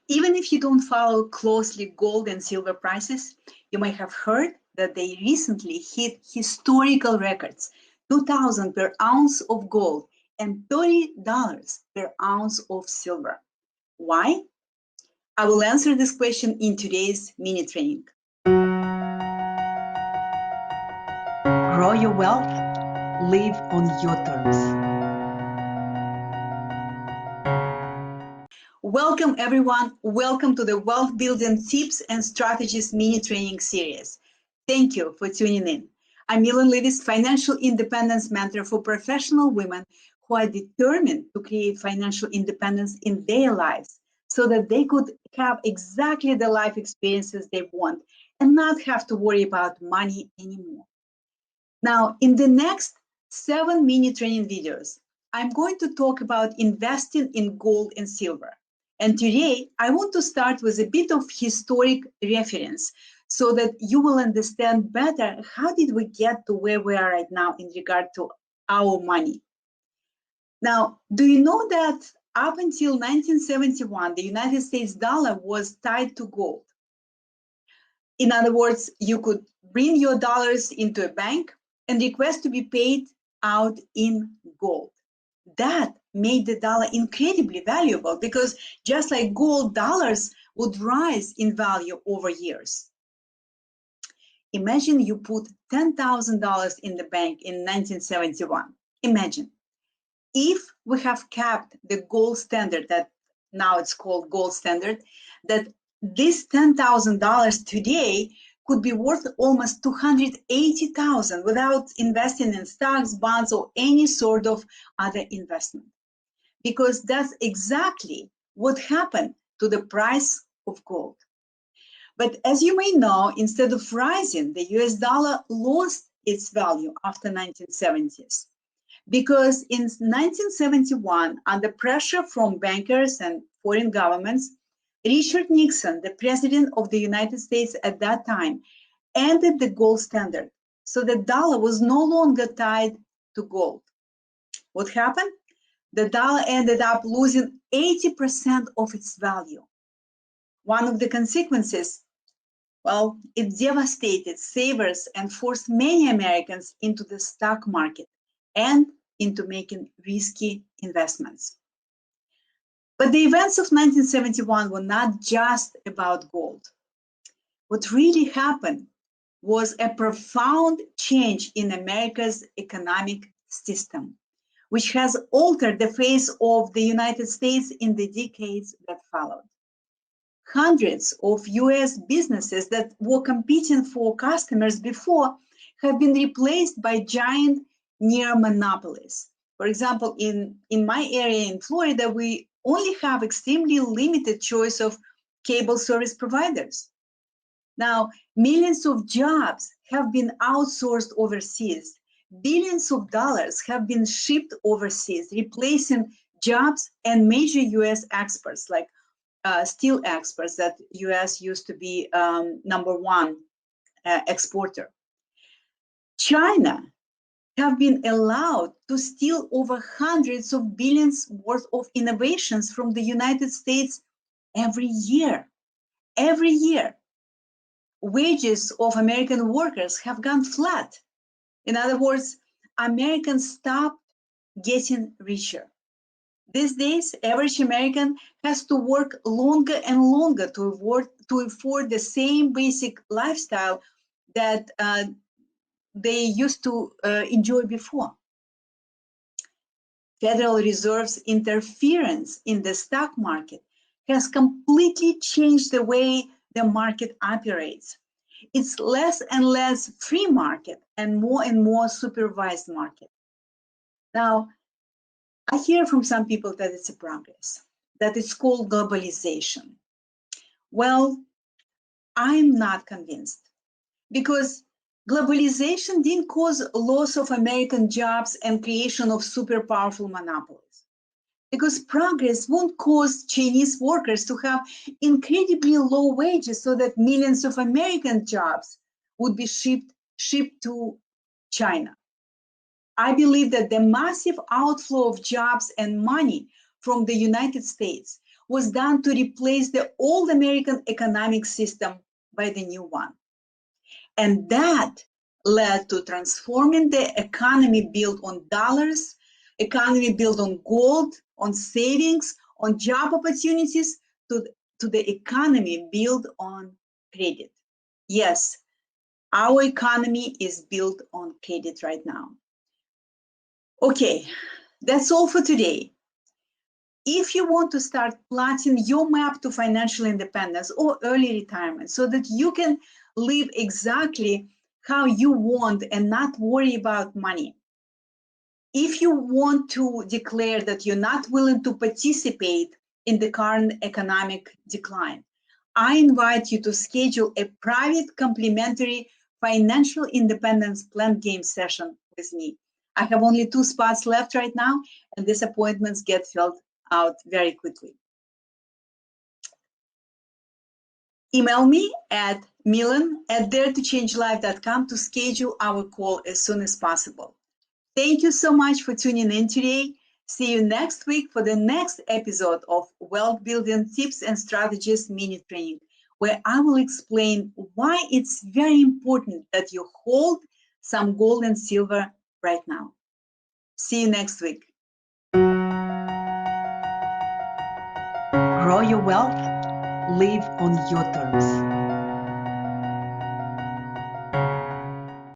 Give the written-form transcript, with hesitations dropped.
Even if you don't follow closely gold and silver prices, you might have heard that they recently hit historical records, 2,000 per ounce of gold and $30 per ounce of silver. Why? I will answer this question in today's mini training. Grow your wealth, live on your terms. Welcome everyone, welcome to the Wealth Building Tips and Strategies mini training series. Thank you for tuning in. I'm Millen Livis, financial independence mentor for professional women who are determined to create financial independence in their lives so that they could have exactly the life experiences they want and not have to worry about money anymore. Now, in the next 7 mini training videos, I'm going to talk about investing in gold and silver. And today, I want to start with a bit of historic reference so that you will understand better how did we get to where we are right now in regard to our money. Now, do you know that up until 1971, the United States dollar was tied to gold? In other words, you could bring your dollars into a bank and request to be paid out in gold. That made the dollar incredibly valuable because just like gold, dollars would rise in value over years. Imagine you put $10,000 in the bank in 1971. Imagine if we have kept the gold standard, that now it's called gold standard, that this $10,000 today could be worth almost $280,000 without investing in stocks, bonds, or any sort of other investment. Because that's exactly what happened to the price of gold. But as you may know, instead of rising, the US dollar lost its value after 1970s. Because in 1971, under pressure from bankers and foreign governments, Richard Nixon, the president of the United States at that time, ended the gold standard. So the dollar was no longer tied to gold. What happened? The dollar ended up losing 80% of its value. One of the consequences, well, it devastated savers and forced many Americans into the stock market and into making risky investments. But the events of 1971 were not just about gold. What really happened was a profound change in America's economic system, which has altered the face of the United States in the decades that followed. Hundreds of US businesses that were competing for customers before have been replaced by giant near monopolies. For example, in my area in Florida, we only have extremely limited choice of cable service providers. Now, millions of jobs have been outsourced overseas. Billions of dollars have been shipped overseas, replacing jobs and major US exports like steel exports that US used to be number one exporter. China have been allowed to steal over hundreds of billions worth of innovations from the United States every year. Every year, wages of American workers have gone flat. In other words, Americans stopped getting richer. These days, average American has to work longer and longer to afford the same basic lifestyle that they used to enjoy before. Federal Reserve's interference in the stock market has completely changed the way the market operates. It's less and less free market and more supervised market. Now, I hear from some people that it's a progress, that it's called globalization. Well, I'm not convinced because globalization didn't cause loss of American jobs and creation of super powerful monopolies. Because progress won't cause Chinese workers to have incredibly low wages so that millions of American jobs would be shipped to China. I believe that the massive outflow of jobs and money from the United States was done to replace the old American economic system by the new one. And that led to transforming the economy built on dollars, economy built on gold, on savings, on job opportunities, to the economy built on credit. Yes, our economy is built on credit right now. Okay, that's all for today. If you want to start plotting your map to financial independence or early retirement so that you can live exactly how you want and not worry about money, if you want to declare that you're not willing to participate in the current economic decline, I invite you to schedule a private complimentary financial independence plan game session with me. I have only 2 spots left right now, and these appointments get filled out very quickly. Email me at millen@daretochange.life.com to schedule our call as soon as possible. Thank you so much for tuning in today. See you next week for the next episode of Wealth Building Tips and Strategies mini training, where I will explain why it's very important that you hold some gold and silver right now. See you next week. Grow your wealth, live on your terms.